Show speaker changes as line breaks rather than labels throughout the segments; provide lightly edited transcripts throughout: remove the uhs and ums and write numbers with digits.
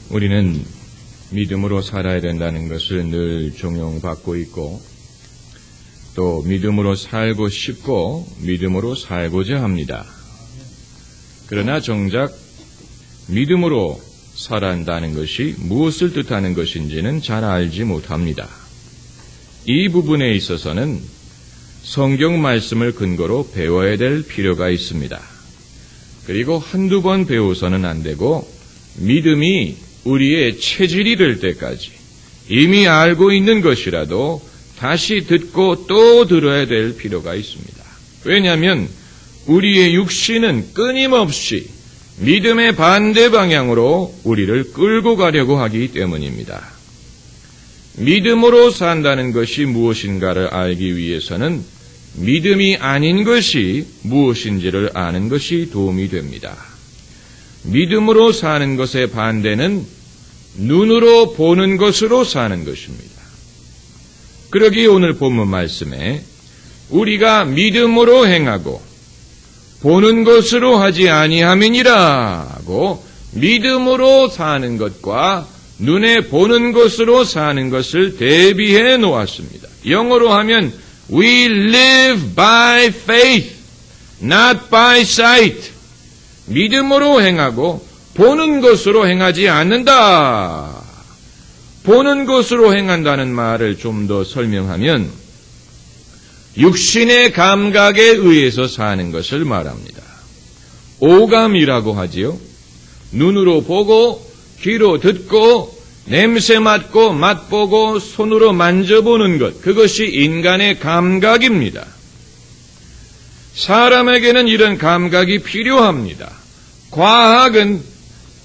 우리는 믿음으로 살아야 된다는 것을 늘 종용받고 있고 또 믿음으로 살고 싶고 믿음으로 살고자 합니다. 그러나 정작 믿음으로 살아야 한다는 것이 무엇을 뜻하는 것인지는 잘 알지 못합니다. 이 부분에 있어서는 성경 말씀을 근거로 배워야 될 필요가 있습니다. 그리고 한두 번 배워서는 안 되고 믿음이 우리의 체질이 될 때까지 이미 알고 있는 것이라도 다시 듣고 또 들어야 될 필요가 있습니다. 왜냐하면 우리의 육신은 끊임없이 믿음의 반대 방향으로 우리를 끌고 가려고 하기 때문입니다. 믿음으로 산다는 것이 무엇인가를 알기 위해서는 믿음이 아닌 것이 무엇인지를 아는 것이 도움이 됩니다. 믿음으로 사는 것의 반대는 눈으로 보는 것으로 사는 것입니다. 그러기에 오늘 본문 말씀에 우리가 믿음으로 행하고 보는 것으로 하지 아니함이니라고 믿음으로 사는 것과 눈에 보는 것으로 사는 것을 대비해 놓았습니다. 영어로 하면 We live by faith, not by sight. 믿음으로 행하고 보는 것으로 행하지 않는다. 보는 것으로 행한다는 말을 좀 더 설명하면 육신의 감각에 의해서 사는 것을 말합니다. 오감이라고 하지요. 눈으로 보고 귀로 듣고 냄새 맡고 맛보고 손으로 만져보는 것, 그것이 인간의 감각입니다. 사람에게는 이런 감각이 필요합니다. 과학은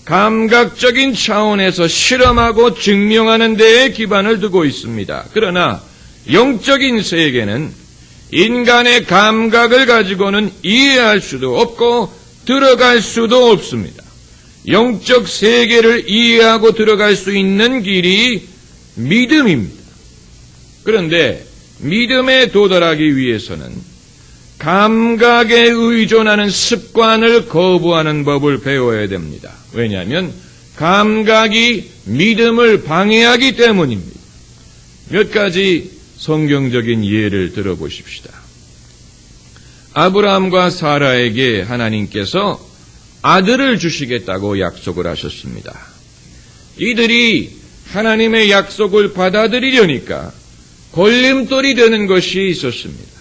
감각적인 차원에서 실험하고 증명하는 데에 기반을 두고 있습니다. 그러나 영적인 세계는 인간의 감각을 가지고는 이해할 수도 없고 들어갈 수도 없습니다. 영적 세계를 이해하고 들어갈 수 있는 길이 믿음입니다. 그런데 믿음에 도달하기 위해서는 감각에 의존하는 습관을 거부하는 법을 배워야 됩니다. 왜냐하면 감각이 믿음을 방해하기 때문입니다. 몇 가지 성경적인 예를 들어보십시다. 아브라함과 사라에게 하나님께서 아들을 주시겠다고 약속을 하셨습니다. 이들이 하나님의 약속을 받아들이려니까 걸림돌이 되는 것이 있었습니다.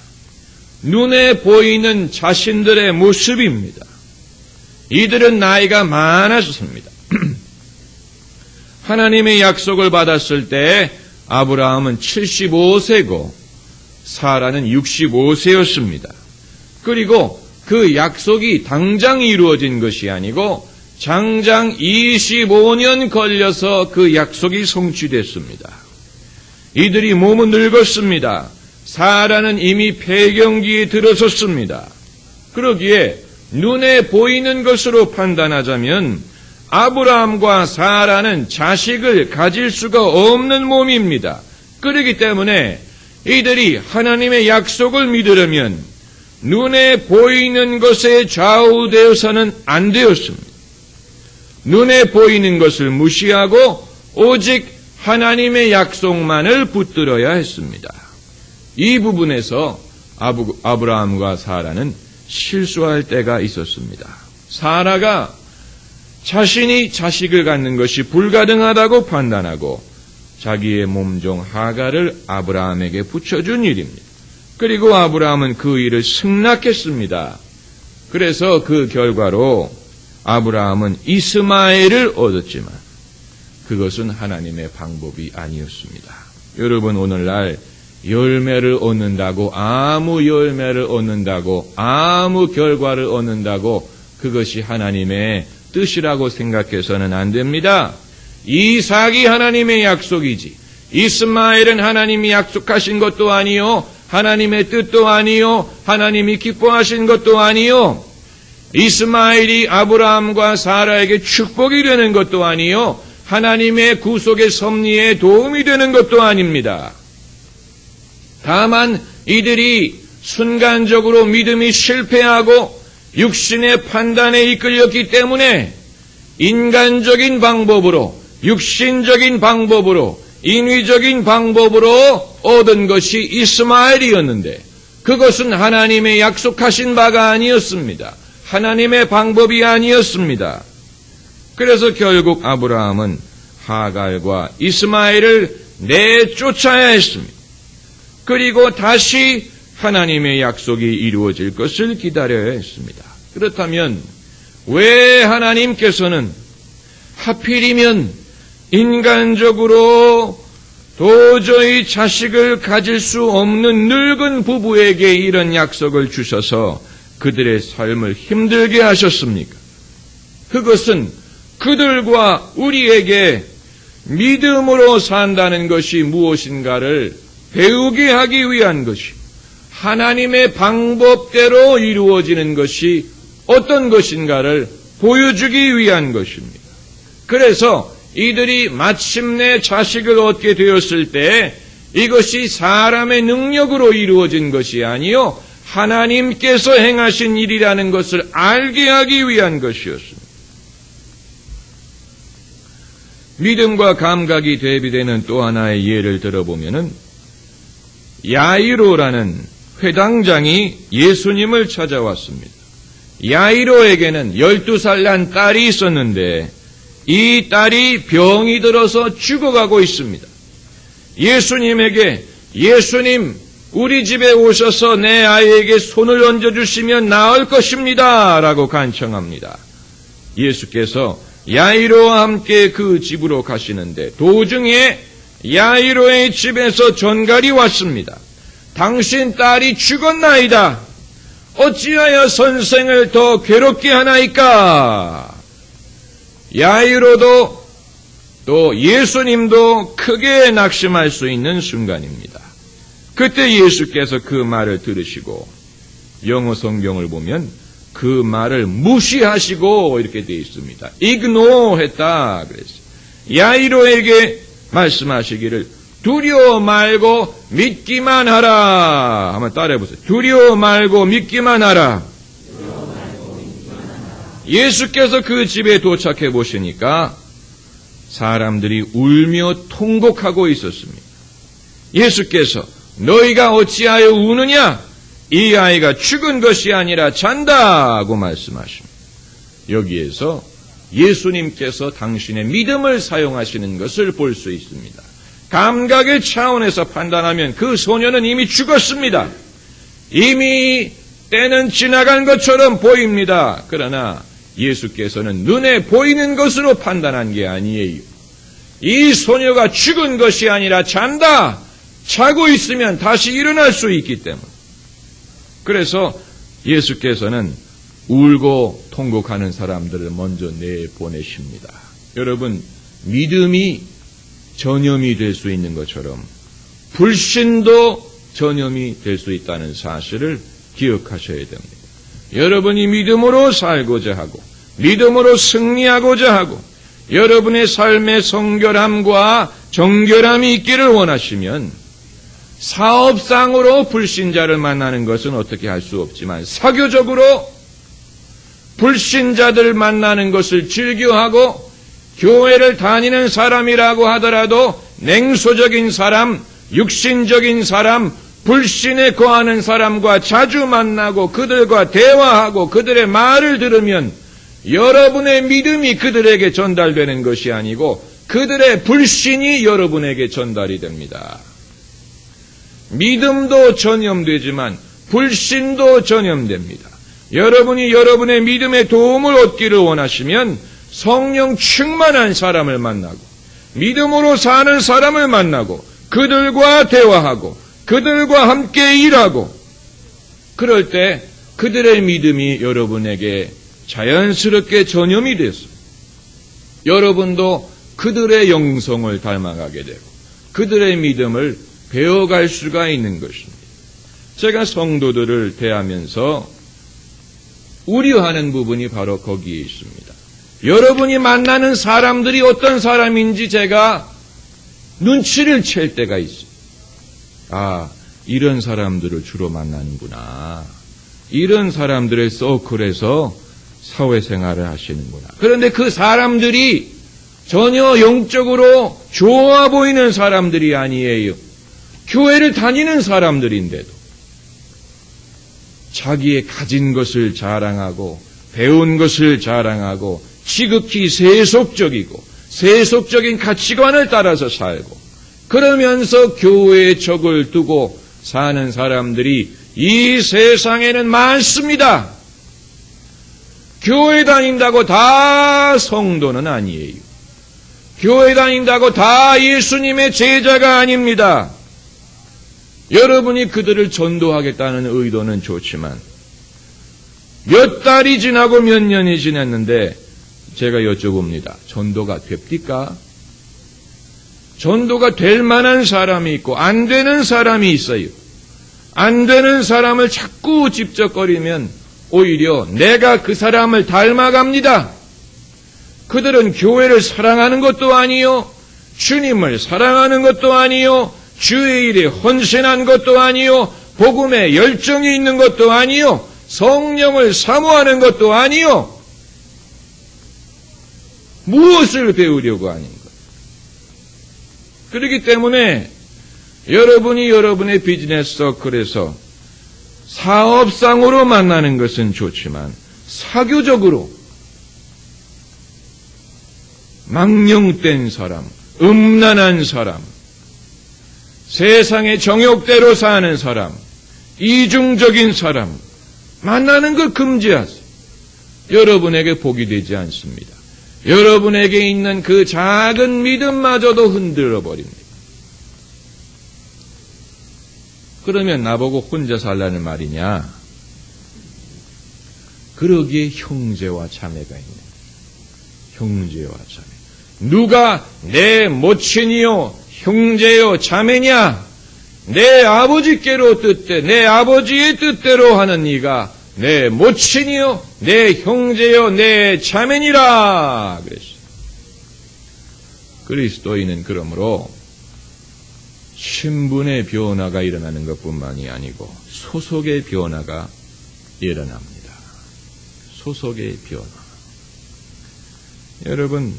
눈에 보이는 자신들의 모습입니다. 이들은 나이가 많았습니다. 하나님의 약속을 받았을 때 아브라함은 75세고 사라는 65세였습니다. 그리고 그 약속이 당장 이루어진 것이 아니고 장장 25년 걸려서 그 약속이 성취됐습니다. 이들이 몸은 늙었습니다. 사라는 이미 폐경기에 들어섰습니다. 그러기에 눈에 보이는 것으로 판단하자면 아브라함과 사라는 자식을 가질 수가 없는 몸입니다. 그렇기 때문에 이들이 하나님의 약속을 믿으려면 눈에 보이는 것에 좌우되어서는 안 되었습니다. 눈에 보이는 것을 무시하고 오직 하나님의 약속만을 붙들어야 했습니다. 이 부분에서 아브라함과 사라는 실수할 때가 있었습니다. 사라가 자신이 자식을 갖는 것이 불가능하다고 판단하고 자기의 몸종 하갈을 아브라함에게 붙여준 일입니다. 그리고 아브라함은 그 일을 승낙했습니다. 그래서 그 결과로 아브라함은 이스마엘을 얻었지만 그것은 하나님의 방법이 아니었습니다. 여러분, 오늘날 열매를 얻는다고 아무 열매를 얻는다고 아무 결과를 얻는다고 그것이 하나님의 뜻이라고 생각해서는 안 됩니다. 이삭이 하나님의 약속이지 이스마엘은 하나님이 약속하신 것도 아니요 하나님의 뜻도 아니요 하나님이 기뻐하신 것도 아니요 이스마엘이 아브라함과 사라에게 축복이 되는 것도 아니요 하나님의 구속의 섭리에 도움이 되는 것도 아닙니다. 다만 이들이 순간적으로 믿음이 실패하고 육신의 판단에 이끌렸기 때문에 인간적인 방법으로 육신적인 방법으로, 인위적인 방법으로 얻은 것이 이스마엘이었는데 그것은 하나님의 약속하신 바가 아니었습니다. 하나님의 방법이 아니었습니다. 그래서 결국 아브라함은 하갈과 이스마엘을 내쫓아야 했습니다. 그리고 다시 하나님의 약속이 이루어질 것을 기다려야 했습니다. 그렇다면 왜 하나님께서는 하필이면 인간적으로 도저히 자식을 가질 수 없는 늙은 부부에게 이런 약속을 주셔서 그들의 삶을 힘들게 하셨습니까? 그것은 그들과 우리에게 믿음으로 산다는 것이 무엇인가를 배우게 하기 위한 것이, 하나님의 방법대로 이루어지는 것이 어떤 것인가를 보여주기 위한 것입니다. 그래서 이들이 마침내 자식을 얻게 되었을 때 이것이 사람의 능력으로 이루어진 것이 아니요 하나님께서 행하신 일이라는 것을 알게 하기 위한 것이었습니다. 믿음과 감각이 대비되는 또 하나의 예를 들어보면은 야이로라는 회당장이 예수님을 찾아왔습니다. 야이로에게는 12살 난 딸이 있었는데 이 딸이 병이 들어서 죽어가고 있습니다. 예수님에게 예수님 우리 집에 오셔서 내 아이에게 손을 얹어주시면 나을 것입니다 라고 간청합니다. 예수께서 야이로와 함께 그 집으로 가시는데 도중에 야이로의 집에서 전갈이 왔습니다. 당신 딸이 죽었나이다. 어찌하여 선생을 더 괴롭게 하나이까? 야이로도 또 예수님도 크게 낙심할 수 있는 순간입니다. 그때 예수께서 그 말을 들으시고 영어 성경을 보면 그 말을 무시하시고 이렇게 되어 있습니다. ignore했다 그랬어요. 야이로에게 말씀하시기를 두려워 말고 믿기만 하라. 한번 따라해보세요. 두려워 말고 믿기만 하라. 예수께서 그 집에 도착해 보시니까 사람들이 울며 통곡하고 있었습니다. 예수께서 너희가 어찌하여 우느냐? 이 아이가 죽은 것이 아니라 잔다고 말씀하십니다. 여기에서 예수님께서 당신의 믿음을 사용하시는 것을 볼 수 있습니다. 감각의 차원에서 판단하면 그 소녀는 이미 죽었습니다. 이미 때는 지나간 것처럼 보입니다. 그러나 예수께서는 눈에 보이는 것으로 판단한 게 아니에요. 이 소녀가 죽은 것이 아니라 잔다. 자고 있으면 다시 일어날 수 있기 때문에. 그래서 예수께서는 울고 통곡하는 사람들을 먼저 내보내십니다. 여러분, 믿음이 전염이 될 수 있는 것처럼 불신도 전염이 될 수 있다는 사실을 기억하셔야 됩니다. 여러분이 믿음으로 살고자 하고 믿음으로 승리하고자 하고 여러분의 삶의 성결함과 정결함이 있기를 원하시면 사업상으로 불신자를 만나는 것은 어떻게 할 수 없지만 사교적으로 불신자들 만나는 것을 즐겨하고 교회를 다니는 사람이라고 하더라도 냉소적인 사람, 육신적인 사람, 불신에 거하는 사람과 자주 만나고 그들과 대화하고 그들의 말을 들으면 여러분의 믿음이 그들에게 전달되는 것이 아니고 그들의 불신이 여러분에게 전달이 됩니다. 믿음도 전염되지만 불신도 전염됩니다. 여러분이 여러분의 믿음의 도움을 얻기를 원하시면 성령 충만한 사람을 만나고 믿음으로 사는 사람을 만나고 그들과 대화하고 그들과 함께 일하고 그럴 때 그들의 믿음이 여러분에게 자연스럽게 전염이 됐어요. 여러분도 그들의 영성을 닮아가게 되고 그들의 믿음을 배워갈 수가 있는 것입니다. 제가 성도들을 대하면서 우려하는 부분이 바로 거기에 있습니다. 여러분이 만나는 사람들이 어떤 사람인지 제가 눈치를 챌 때가 있어요. 아, 이런 사람들을 주로 만나는구나. 이런 사람들의 서클에서 사회생활을 하시는구나. 그런데 그 사람들이 전혀 영적으로 좋아 보이는 사람들이 아니에요. 교회를 다니는 사람들인데도 자기의 가진 것을 자랑하고 배운 것을 자랑하고 지극히 세속적인 가치관을 따라서 살고 그러면서 교회에 적을 두고 사는 사람들이 이 세상에는 많습니다. 교회 다닌다고 다 성도는 아니에요. 교회 다닌다고 다 예수님의 제자가 아닙니다. 여러분이 그들을 전도하겠다는 의도는 좋지만 몇 달이 지나고 몇 년이 지났는데 제가 여쭤봅니다. 전도가 됩니까? 전도가 될 만한 사람이 있고 안 되는 사람이 있어요. 안 되는 사람을 자꾸 찝쩍거리면 오히려 내가 그 사람을 닮아갑니다. 그들은 교회를 사랑하는 것도 아니요, 주님을 사랑하는 것도 아니요, 주의 일에 헌신한 것도 아니요, 복음에 열정이 있는 것도 아니요, 성령을 사모하는 것도 아니요, 무엇을 배우려고 하는 것. 그렇기 때문에 여러분이 여러분의 비즈니스 서클에서 사업상으로 만나는 것은 좋지만 사교적으로 망령된 사람, 음란한 사람, 세상의 정욕대로 사는 사람, 이중적인 사람 만나는 걸 금지하세요. 여러분에게 복이 되지 않습니다. 여러분에게 있는 그 작은 믿음마저도 흔들어 버립니다. 그러면 나보고 혼자 살라는 말이냐? 그러기에 형제와 자매가 있는 형제와 자매. 누가 내 모친이요 형제요 자매냐? 내 아버지께로 내 아버지의 뜻대로 하는 이가 내 모친이요 내 형제요 내 자매니라 그랬어요. 그리스도인은 그러므로 신분의 변화가 일어나는 것뿐만이 아니고 소속의 변화가 일어납니다. 소속의 변화. 여러분,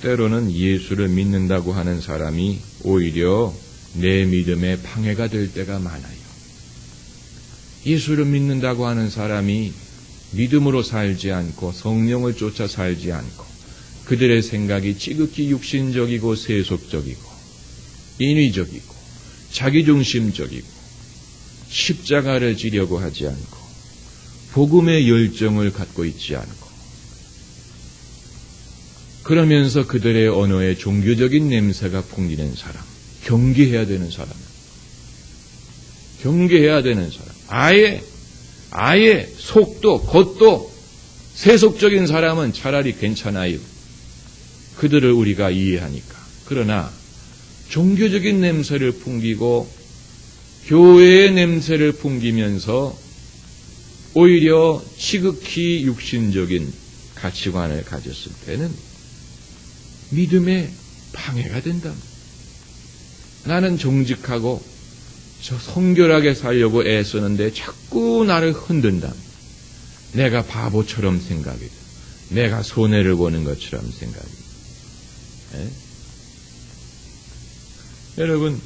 때로는 예수를 믿는다고 하는 사람이 오히려 내 믿음에 방해가 될 때가 많아요. 예수를 믿는다고 하는 사람이 믿음으로 살지 않고 성령을 쫓아 살지 않고 그들의 생각이 지극히 육신적이고 세속적이고 인위적이고 자기중심적이고 십자가를 지려고 하지 않고 복음의 열정을 갖고 있지 않고 그러면서 그들의 언어에 종교적인 냄새가 풍기는 사람, 경계해야 되는 사람, 경계해야 되는 사람, 아예 속도, 겉도 세속적인 사람은 차라리 괜찮아요. 그들을 우리가 이해하니까. 그러나 종교적인 냄새를 풍기고 교회의 냄새를 풍기면서 오히려 지극히 육신적인 가치관을 가졌을 때는 믿음에 방해가 된다. 나는 정직하고 저 성결하게 살려고 애쓰는데 자꾸 나를 흔든다. 내가 바보처럼 생각이 돼. 내가 손해를 보는 것처럼 생각이 돼. 여러분,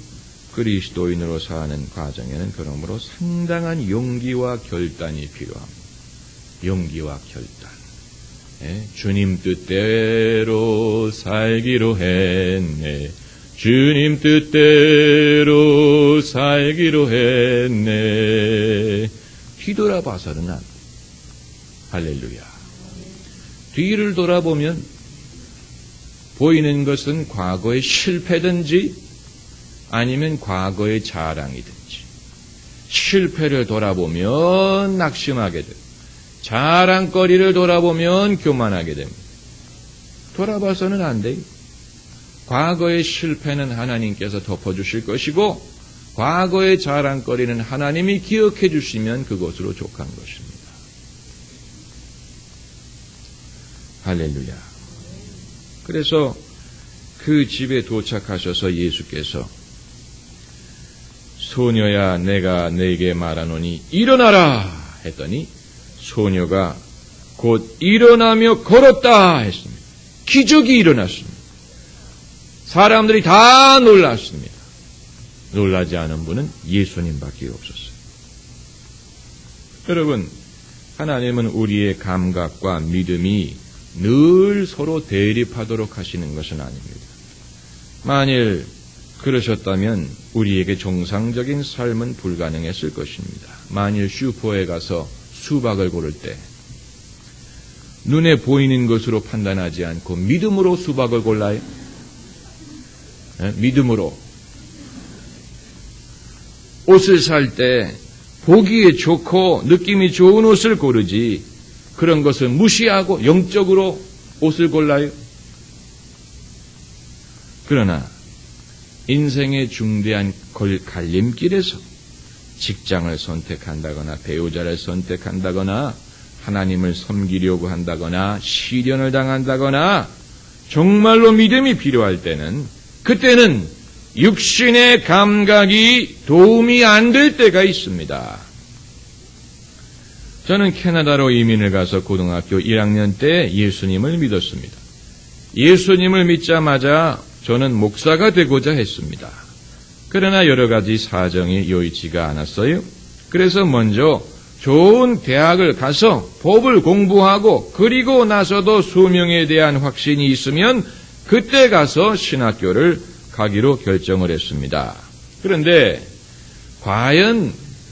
그리스도인으로 사는 과정에는 그러므로 상당한 용기와 결단이 필요합니다. 용기와 결단. 주님 뜻대로 살기로 했네. 주님 뜻대로 살기로 했네. 뒤돌아봐서는 안 돼. 할렐루야. 뒤를 돌아보면 보이는 것은 과거의 실패든지 아니면 과거의 자랑이든지. 실패를 돌아보면 낙심하게 됩니다. 자랑거리를 돌아보면 교만하게 됩니다. 돌아봐서는 안 돼요. 과거의 실패는 하나님께서 덮어주실 것이고 과거의 자랑거리는 하나님이 기억해 주시면 그것으로 족한 것입니다. 할렐루야. 그래서 그 집에 도착하셔서 예수께서 소녀야 내가 네게 말하노니 일어나라 했더니 소녀가 곧 일어나며 걸었다 했습니다. 기적이 일어났습니다. 사람들이 다 놀랐습니다. 놀라지 않은 분은 예수님밖에 없었어요. 여러분, 하나님은 우리의 감각과 믿음이 늘 서로 대립하도록 하시는 것은 아닙니다. 만일 그러셨다면 우리에게 정상적인 삶은 불가능했을 것입니다. 만일 슈퍼에 가서 수박을 고를 때 눈에 보이는 것으로 판단하지 않고 믿음으로 수박을 골라요? 믿음으로. 옷을 살 때 보기에 좋고 느낌이 좋은 옷을 고르지 그런 것을 무시하고 영적으로 옷을 골라요? 그러나 인생의 중대한 갈림길에서 직장을 선택한다거나 배우자를 선택한다거나 하나님을 섬기려고 한다거나 시련을 당한다거나 정말로 믿음이 필요할 때는 그때는 육신의 감각이 도움이 안 될 때가 있습니다. 저는 캐나다로 이민을 가서 고등학교 1학년 때 예수님을 믿었습니다. 예수님을 믿자마자 저는 목사가 되고자 했습니다. 그러나 여러 가지 사정이 여의치가 않았어요. 그래서 먼저 좋은 대학을 가서 법을 공부하고 그리고 나서도 수명에 대한 확신이 있으면 그때 가서 신학교를 가기로 결정을 했습니다. 그런데 과연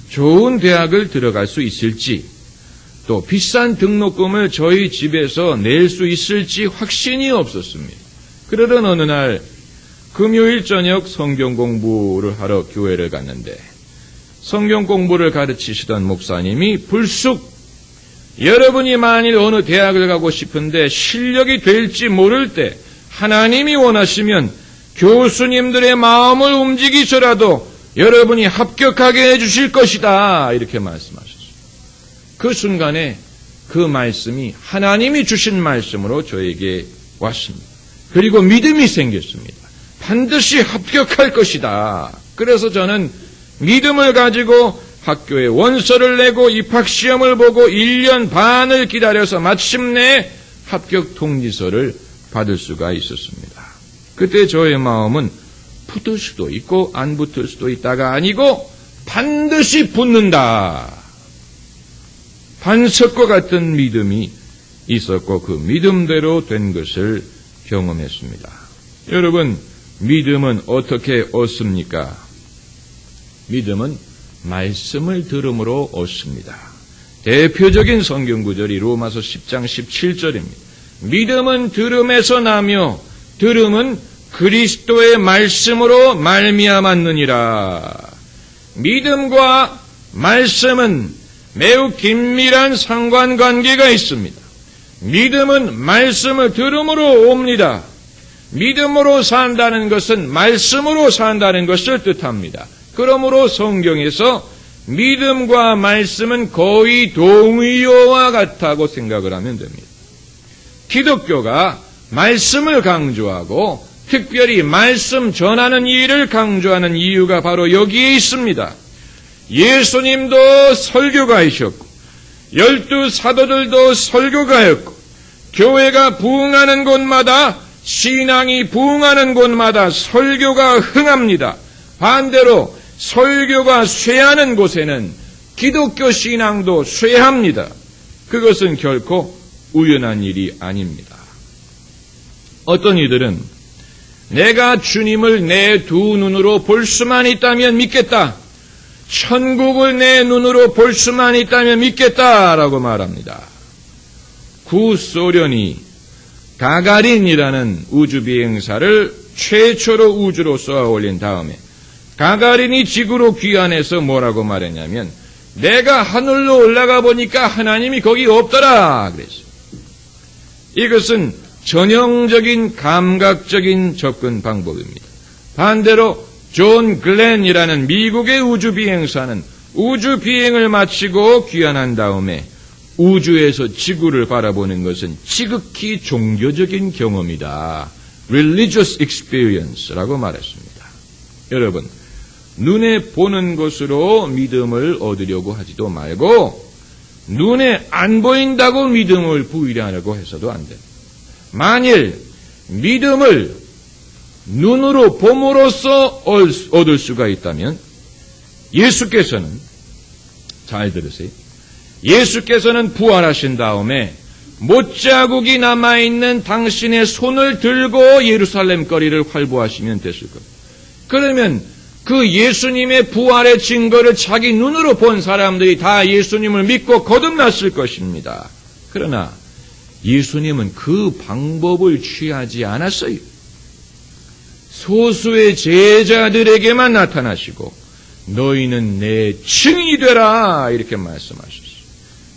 좋은 대학을 들어갈 수 있을지 또 비싼 등록금을 저희 집에서 낼 수 있을지 확신이 없었습니다. 그러던 어느 날 금요일 저녁 성경 공부를 하러 교회를 갔는데 성경 공부를 가르치시던 목사님이 불쑥 여러분이 만일 어느 대학을 가고 싶은데 실력이 될지 모를 때 하나님이 원하시면 교수님들의 마음을 움직이서라도 여러분이 합격하게 해주실 것이다. 이렇게 말씀하셨어요. 그 순간에 그 말씀이 하나님이 주신 말씀으로 저에게 왔습니다. 그리고 믿음이 생겼습니다. 반드시 합격할 것이다. 그래서 저는 믿음을 가지고 학교에 원서를 내고 입학시험을 보고 1년 반을 기다려서 마침내 합격 통지서를 받을 수가 있었습니다. 그때 저의 마음은 붙을 수도 있고 안 붙을 수도 있다가 아니고 반드시 붙는다. 반석과 같은 믿음이 있었고 그 믿음대로 된 것을 경험했습니다. 여러분, 믿음은 어떻게 얻습니까? 믿음은 말씀을 들음으로 얻습니다. 대표적인 성경구절이 로마서 10장 17절입니다. 믿음은 들음에서 나며 들음은 그리스도의 말씀으로 말미암았느니라. 믿음과 말씀은 매우 긴밀한 상관관계가 있습니다. 믿음은 말씀을 들음으로 옵니다. 믿음으로 산다는 것은 말씀으로 산다는 것을 뜻합니다. 그러므로 성경에서 믿음과 말씀은 거의 동의어와 같다고 생각을 하면 됩니다. 기독교가 말씀을 강조하고 특별히 말씀 전하는 일을 강조하는 이유가 바로 여기에 있습니다. 예수님도 설교가이셨고 12 사도들도 설교가였고 교회가 부흥하는 곳마다 신앙이 부흥하는 곳마다 설교가 흥합니다. 반대로 설교가 쇠하는 곳에는 기독교 신앙도 쇠합니다. 그것은 결코 우연한 일이 아닙니다. 어떤 이들은 내가 주님을 내 두 눈으로 볼 수만 있다면 믿겠다. 천국을 내 눈으로 볼 수만 있다면 믿겠다라고 말합니다. 구소련이 가가린이라는 우주비행사를 최초로 우주로 쏘아 올린 다음에 가가린이 지구로 귀환해서 뭐라고 말했냐면 내가 하늘로 올라가 보니까 하나님이 거기 없더라 그랬어요. 이것은 전형적인 감각적인 접근 방법입니다. 반대로 존 글렌이라는 미국의 우주비행사는 우주비행을 마치고 귀환한 다음에 우주에서 지구를 바라보는 것은 지극히 종교적인 경험이다. Religious experience라고 말했습니다. 여러분, 눈에 보는 것으로 믿음을 얻으려고 하지도 말고 눈에 안 보인다고 믿음을 부인하려고 해서도 안 됩니다. 만일 믿음을 눈으로 봄으로써 얻을 수가 있다면 예수께서는, 잘 들으세요, 예수께서는 부활하신 다음에 못자국이 남아있는 당신의 손을 들고 예루살렘 거리를 활보하시면 됐을 겁니다. 그러면 그 예수님의 부활의 증거를 자기 눈으로 본 사람들이 다 예수님을 믿고 거듭났을 것입니다. 그러나 예수님은 그 방법을 취하지 않았어요. 소수의 제자들에게만 나타나시고 너희는 내 증인이 되라 이렇게 말씀하셨어요.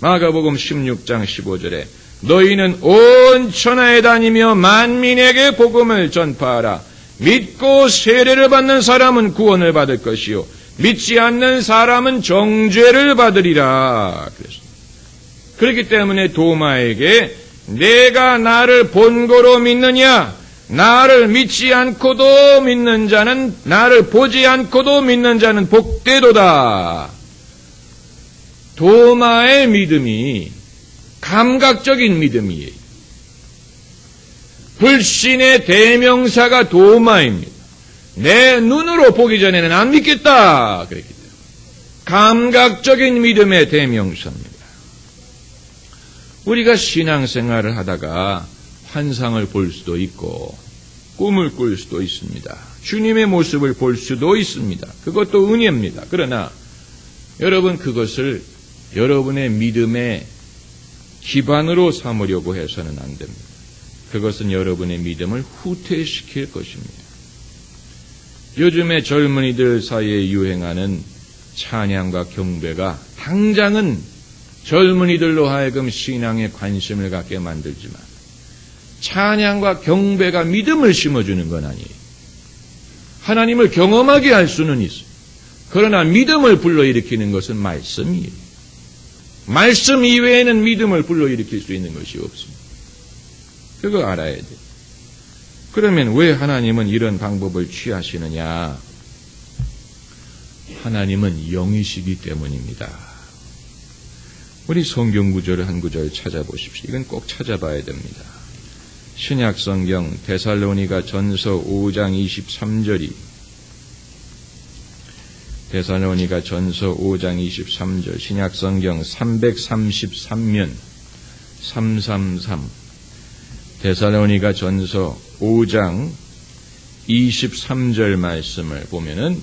마가복음 16장 15절에 너희는 온 천하에 다니며 만민에게 복음을 전파하라. 믿고 세례를 받는 사람은 구원을 받을 것이요 믿지 않는 사람은 정죄를 받으리라 그랬습니다. 그렇기 때문에 도마에게 내가 나를 본거로 믿느냐, 나를 믿지 않고도 믿는 자는, 나를 보지 않고도 믿는 자는 복되도다. 도마의 믿음이 감각적인 믿음이에요. 불신의 대명사가 도마입니다. 내 눈으로 보기 전에는 안 믿겠다 그랬기 때문에 감각적인 믿음의 대명사입니다. 우리가 신앙생활을 하다가 환상을 볼 수도 있고 꿈을 꿀 수도 있습니다. 주님의 모습을 볼 수도 있습니다. 그것도 은혜입니다. 그러나 여러분 그것을 여러분의 믿음의 기반으로 삼으려고 해서는 안 됩니다. 그것은 여러분의 믿음을 후퇴시킬 것입니다. 요즘에 젊은이들 사이에 유행하는 찬양과 경배가 당장은 젊은이들로 하여금 신앙에 관심을 갖게 만들지만 찬양과 경배가 믿음을 심어주는 건 아니에요. 하나님을 경험하게 할 수는 있어요. 그러나 믿음을 불러일으키는 것은 말씀이에요. 말씀 이외에는 믿음을 불러일으킬 수 있는 것이 없습니다. 그거 알아야 돼요. 그러면 왜 하나님은 이런 방법을 취하시느냐? 하나님은 영이시기 때문입니다. 우리 성경 구절을 한 구절 찾아보십시오. 이건 꼭 찾아봐야 됩니다. 신약 성경 데살로니가 전서 5장 23절이 데살로니가 전서 5장 23절 신약 성경 333면 333 데살로니가 전서 5장 23절 말씀을 보면은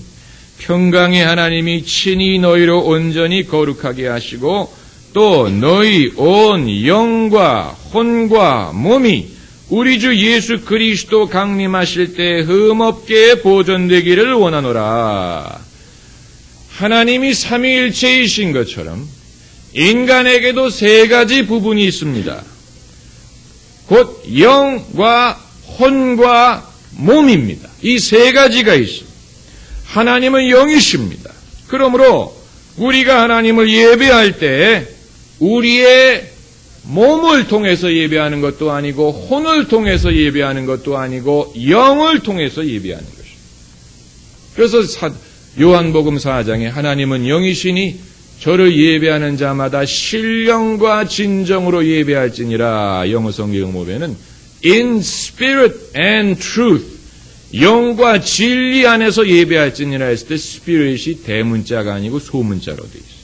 평강의 하나님이 친히 너희로 온전히 거룩하게 하시고 또 너희 온 영과 혼과 몸이 우리 주 예수 그리스도 강림하실 때 흠없게 보존되기를 원하노라. 하나님이 삼위일체이신 것처럼 인간에게도 세 가지 부분이 있습니다. 곧 영과 혼과 몸입니다. 이 세 가지가 있습니다. 하나님은 영이십니다. 그러므로 우리가 하나님을 예배할 때 우리의 몸을 통해서 예배하는 것도 아니고 혼을 통해서 예배하는 것도 아니고 영을 통해서 예배하는 것입니다. 그래서 요한복음 4장에 하나님은 영이시니 저를 예배하는 자마다 신령과 진정으로 예배할지니라. 영어 성경 보면은 in spirit and truth, 영과 진리 안에서 예배할지니라 했을 때 spirit이 대문자가 아니고 소문자로 되어 있어요.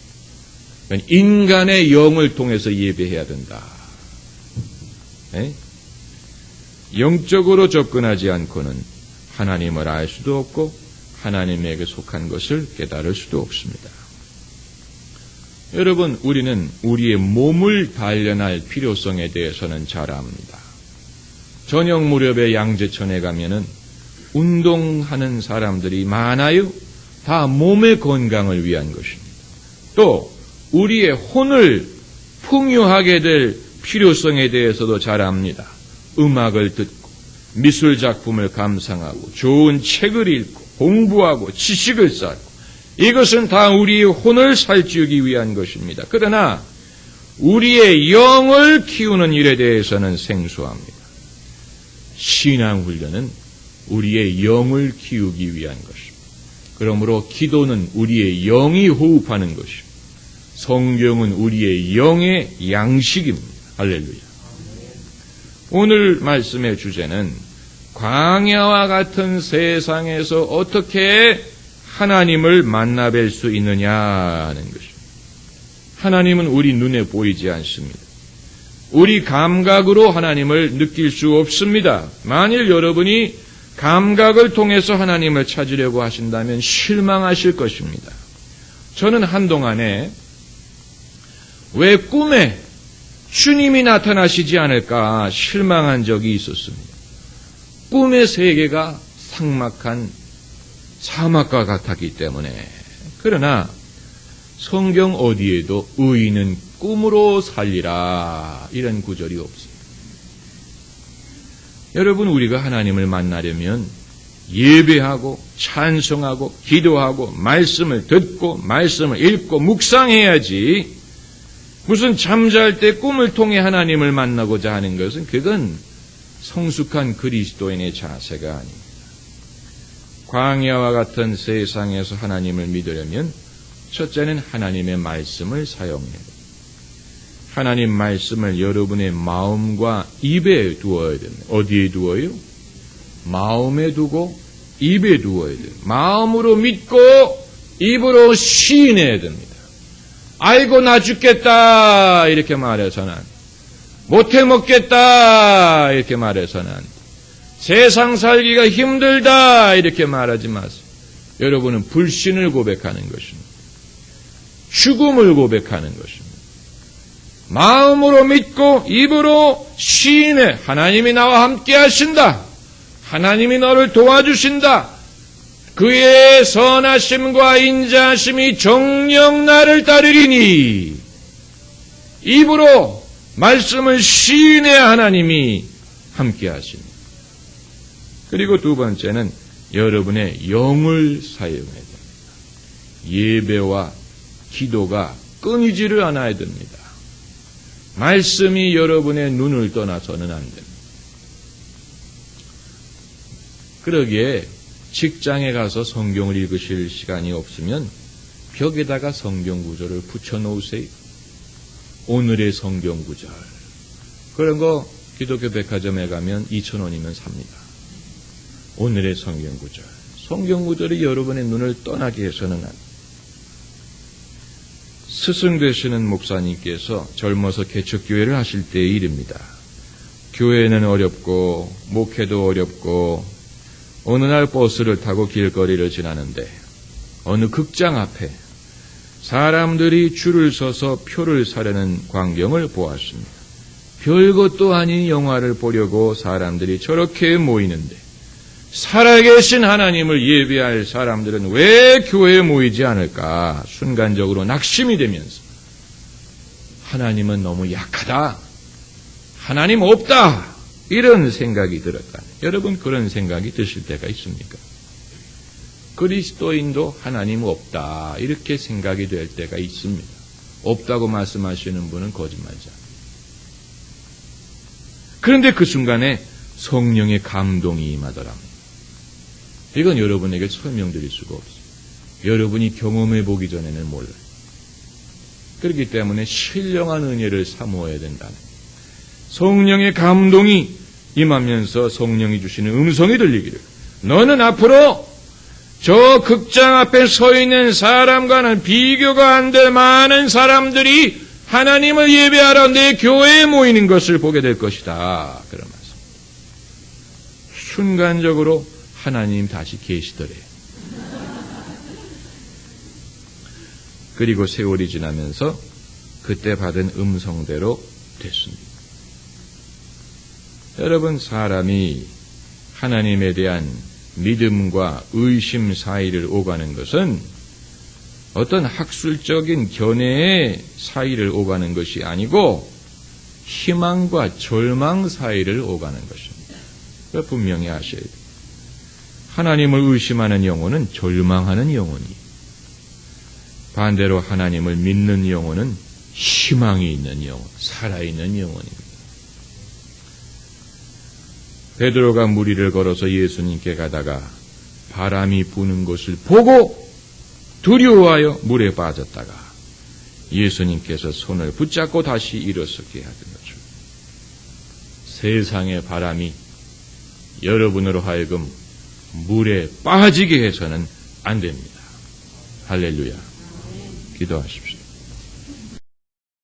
그러니까 인간의 영을 통해서 예배해야 된다. 네? 영적으로 접근하지 않고는 하나님을 알 수도 없고 하나님에게 속한 것을 깨달을 수도 없습니다. 여러분, 우리는 우리의 몸을 단련할 필요성에 대해서는 잘 압니다. 저녁 무렵에 양재천에 가면은 운동하는 사람들이 많아요. 다 몸의 건강을 위한 것입니다. 또 우리의 혼을 풍요하게 될 필요성에 대해서도 잘 압니다. 음악을 듣고 미술 작품을 감상하고 좋은 책을 읽고 공부하고 지식을 쌓고 이것은 다 우리의 혼을 살찌우기 위한 것입니다. 그러나 우리의 영을 키우는 일에 대해서는 생소합니다. 신앙훈련은 우리의 영을 키우기 위한 것입니다. 그러므로 기도는 우리의 영이 호흡하는 것입니다. 성경은 우리의 영의 양식입니다. 할렐루야. 오늘 말씀의 주제는 광야와 같은 세상에서 어떻게 하나님을 만나뵐 수 있느냐는 것입니다. 하나님은 우리 눈에 보이지 않습니다. 우리 감각으로 하나님을 느낄 수 없습니다. 만일 여러분이 감각을 통해서 하나님을 찾으려고 하신다면 실망하실 것입니다. 저는 한동안에 왜 꿈에 주님이 나타나시지 않을까 실망한 적이 있었습니다. 꿈의 세계가 삭막한 사막과 같았기 때문에. 그러나 성경 어디에도 의인은 꿈으로 살리라 이런 구절이 없습니다. 여러분, 우리가 하나님을 만나려면 예배하고 찬송하고 기도하고 말씀을 듣고 말씀을 읽고 묵상해야지, 무슨 잠잘 때 꿈을 통해 하나님을 만나고자 하는 것은 그건 성숙한 그리스도인의 자세가 아닙니다. 광야와 같은 세상에서 하나님을 믿으려면 첫째는 하나님의 말씀을 사용해야 됩니다. 하나님 말씀을 여러분의 마음과 입에 두어야 됩니다. 어디에 두어요? 마음에 두고 입에 두어야 돼요. 마음으로 믿고 입으로 시인해야 됩니다. 아이고 나 죽겠다 이렇게 말해서는, 못해 먹겠다 이렇게 말해서는, 세상 살기가 힘들다 이렇게 말하지 마세요. 여러분은 불신을 고백하는 것입니다. 죽음을 고백하는 것입니다. 마음으로 믿고 입으로 시인해. 하나님이 나와 함께 하신다. 하나님이 너를 도와주신다. 그의 선하심과 인자하심이 정녕 나를 따르리니. 입으로 말씀을 시인해야 하나님이 함께 하십니다. 그리고 두 번째는 여러분의 영을 사용해야 됩니다. 예배와 기도가 끊이지를 않아야 됩니다. 말씀이 여러분의 눈을 떠나서는 안 됩니다. 그러기에 직장에 가서 성경을 읽으실 시간이 없으면 벽에다가 성경 구절을 붙여놓으세요. 오늘의 성경 구절. 그런 거 기독교 백화점에 가면 2,000원이면 삽니다. 오늘의 성경 구절. 성경 구절이 여러분의 눈을 떠나게 해서는 안 됩니다. 스승 되시는 목사님께서 젊어서 개척교회를 하실 때의 일입니다. 교회는 어렵고 목회도 어렵고 어느 날 버스를 타고 길거리를 지나는데 어느 극장 앞에 사람들이 줄을 서서 표를 사려는 광경을 보았습니다. 별것도 아닌 영화를 보려고 사람들이 저렇게 모이는데 살아계신 하나님을 예배할 사람들은 왜 교회에 모이지 않을까 순간적으로 낙심이 되면서 하나님은 너무 약하다, 하나님 없다 이런 생각이 들었다. 여러분 그런 생각이 드실 때가 있습니까? 그리스도인도 하나님 없다 이렇게 생각이 될 때가 있습니다. 없다고 말씀하시는 분은 거짓말자. 그런데 그 순간에 성령의 감동이 임하더랍니다. 이건 여러분에게 설명드릴 수가 없어요. 여러분이 경험해 보기 전에는 몰라요. 그렇기 때문에 신령한 은혜를 사모해야 된다는 거예요. 성령의 감동이 임하면서 성령이 주시는 음성이 들리기를, 너는 앞으로 저 극장 앞에 서 있는 사람과는 비교가 안 될 많은 사람들이 하나님을 예배하러 내 교회에 모이는 것을 보게 될 것이다. 그런 말씀. 순간적으로 하나님 다시 계시더래요. 그리고 세월이 지나면서 그때 받은 음성대로 됐습니다. 여러분, 사람이 하나님에 대한 믿음과 의심 사이를 오가는 것은 어떤 학술적인 견해의 사이를 오가는 것이 아니고 희망과 절망 사이를 오가는 것입니다. 그걸 분명히 아셔야 돼요. 하나님을 의심하는 영혼은 절망하는 영혼이에요. 반대로 하나님을 믿는 영혼은 희망이 있는 영혼, 살아있는 영혼입니다. 베드로가 무리를 걸어서 예수님께 가다가 바람이 부는 것을 보고 두려워하여 물에 빠졌다가 예수님께서 손을 붙잡고 다시 일어서게 하던 거죠. 세상의 바람이 여러분으로 하여금 물에 빠지게 해서는 안 됩니다. 할렐루야. 기도하십시오.